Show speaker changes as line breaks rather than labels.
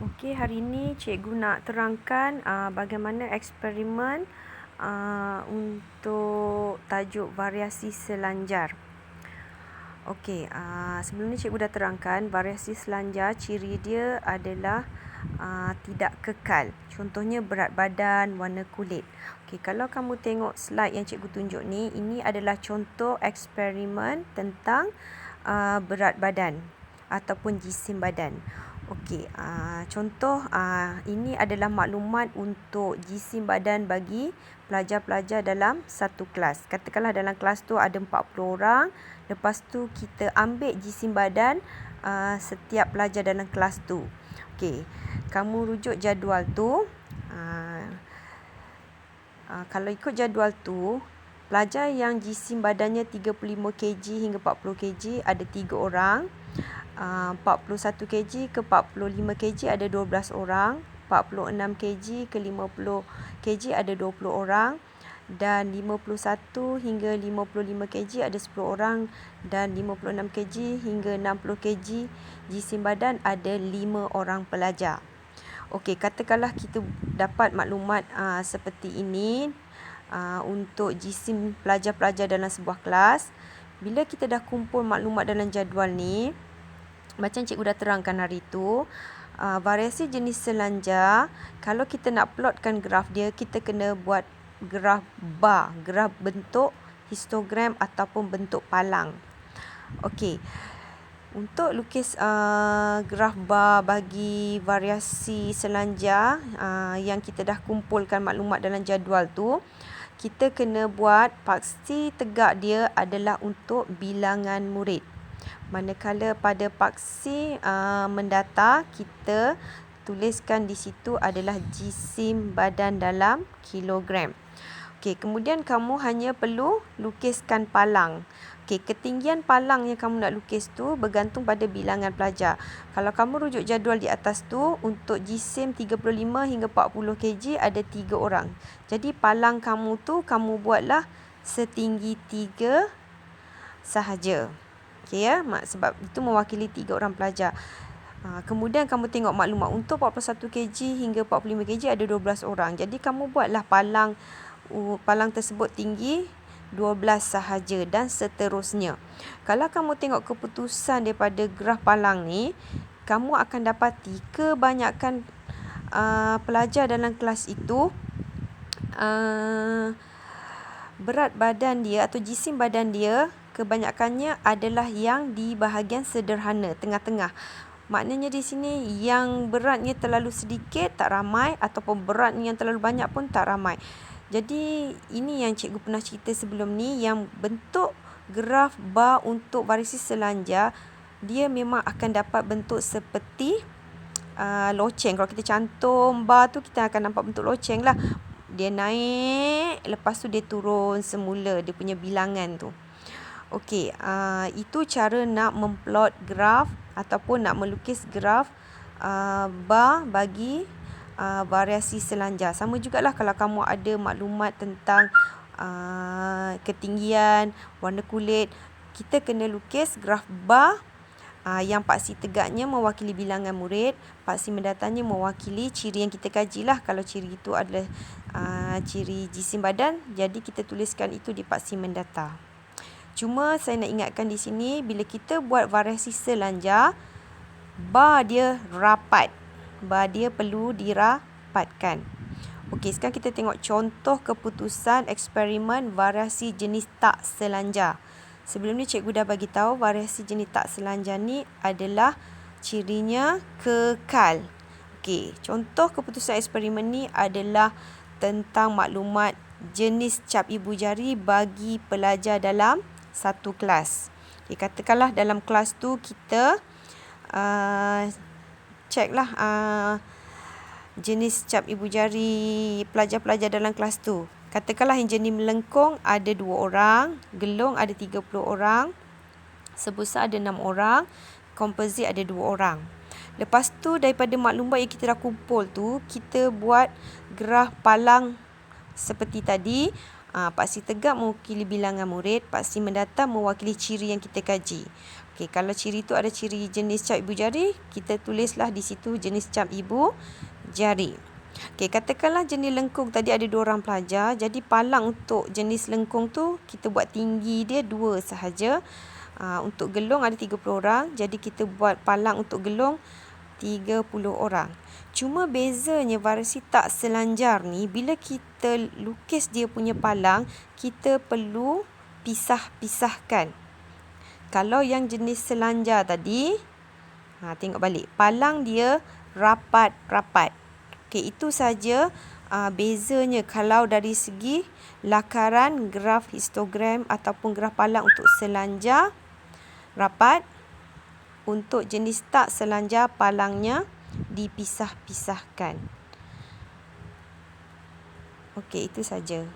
Okey, hari ini cikgu nak terangkan bagaimana eksperimen untuk tajuk variasi selanjar. Okey, sebelum ni cikgu dah terangkan variasi selanjar, ciri dia adalah tidak kekal. Contohnya berat badan, warna kulit. Okey, kalau kamu tengok slide yang cikgu tunjuk ni, ini adalah contoh eksperimen tentang berat badan ataupun jisim badan. Okey, contoh ini adalah maklumat untuk jisim badan bagi pelajar-pelajar dalam satu kelas. Katakanlah dalam kelas tu ada 40 orang. Lepas tu kita ambil jisim badan setiap pelajar dalam kelas tu. Okey, kamu rujuk jadual tu. Kalau ikut jadual tu, pelajar yang jisim badannya 35 kg hingga 40 kg ada 3 orang. 41 kg ke 45 kg ada 12 orang. 46 kg ke 50 kg ada 20 orang. Dan 51 hingga 55 kg ada 10 orang. Dan 56 kg hingga 60 kg jisim badan ada 5 orang pelajar. Okey, katakanlah kita dapat maklumat seperti ini untuk jisim pelajar-pelajar dalam sebuah kelas. Bila kita dah kumpul maklumat dalam jadual ni, macam cikgu dah terangkan hari tu, variasi jenis selanjar, kalau kita nak plotkan graf dia, kita kena buat graf bar, graf bentuk histogram ataupun bentuk palang. Okey, untuk lukis graf bar bagi variasi selanjar yang kita dah kumpulkan maklumat dalam jadual tu, kita kena buat paksi tegak dia adalah untuk bilangan murid. Manakala pada paksi mendata, kita tuliskan di situ adalah jisim badan dalam kilogram. Okey, kemudian kamu hanya perlu lukiskan palang. Okey, ketinggian palang yang kamu nak lukis tu bergantung pada bilangan pelajar. Kalau kamu rujuk jadual di atas tu, untuk jisim 35 hingga 40 kg ada 3 orang. Jadi palang kamu tu kamu buatlah setinggi 3 sahaja. Okey ya, sebab itu mewakili 3 orang pelajar. Kemudian kamu tengok maklumat untuk 41 kg hingga 45 kg ada 12 orang. Jadi kamu buatlah palang tersebut tinggi 12 sahaja dan seterusnya. Kalau kamu tengok keputusan daripada graf palang ni, kamu akan dapati kebanyakan pelajar dalam kelas itu berat badan dia atau jisim badan dia kebanyakannya adalah yang di bahagian sederhana, tengah-tengah. Maknanya di sini yang beratnya terlalu sedikit tak ramai ataupun beratnya yang terlalu banyak pun tak ramai. Jadi ini yang cikgu pernah cerita sebelum ni, yang bentuk graf bar untuk variasi selanjar dia memang akan dapat bentuk seperti loceng. Kalau kita cantum bar tu, kita akan nampak bentuk loceng lah. Dia naik, lepas tu dia turun semula dia punya bilangan tu. Okey, itu cara nak memplot graf ataupun nak melukis graf bar bagi variasi selanjar. Sama jugalah kalau kamu ada maklumat tentang ketinggian, warna kulit, kita kena lukis graf bar yang paksi tegaknya mewakili bilangan murid, paksi mendatanya mewakili ciri yang kita kajilah. Kalau ciri itu adalah ciri jisim badan, jadi kita tuliskan itu di paksi mendata. Cuma saya nak ingatkan di sini, bila kita buat variasi selanjar, bar dia rapat. Bar dia perlu dirapatkan. Okey, sekarang kita tengok contoh keputusan eksperimen variasi jenis tak selanjar. Sebelum ni cikgu dah bagi tahu variasi jenis tak selanjar ni adalah cirinya kekal. Okey, contoh keputusan eksperimen ni adalah tentang maklumat jenis cap ibu jari bagi pelajar dalam satu kelas. Okay, katakanlah dalam kelas tu kita ceklah jenis cap ibu jari pelajar-pelajar dalam kelas tu. Katakanlah yang jenis melengkung ada 2 orang, gelung ada 30 orang, sebesar ada 6 orang, komposit ada 2 orang. Lepas tu daripada maklumat yang kita dah kumpul tu, kita buat graf palang seperti tadi. Paksi tegak mewakili bilangan murid, paksi mendata mewakili ciri yang kita kaji. Okey, kalau ciri tu ada ciri jenis cap ibu jari, kita tulislah di situ jenis cap ibu jari. Okey, katakanlah jenis lengkung tadi ada 2 orang pelajar. Jadi palang untuk jenis lengkung tu kita buat tinggi dia 2 sahaja. Untuk gelung ada 30 orang. Jadi kita buat palang untuk gelung 30 orang. Cuma bezanya variasi tak selanjar ni, bila kita lukis dia punya palang, kita perlu pisah-pisahkan. Kalau yang jenis selanjar tadi, tengok balik. Palang dia rapat-rapat. Okey, itu saja bezanya kalau dari segi lakaran graf histogram ataupun graf palang untuk selanjar rapat. Untuk jenis tak selanjar, palangnya dipisah-pisahkan. Okey, itu saja.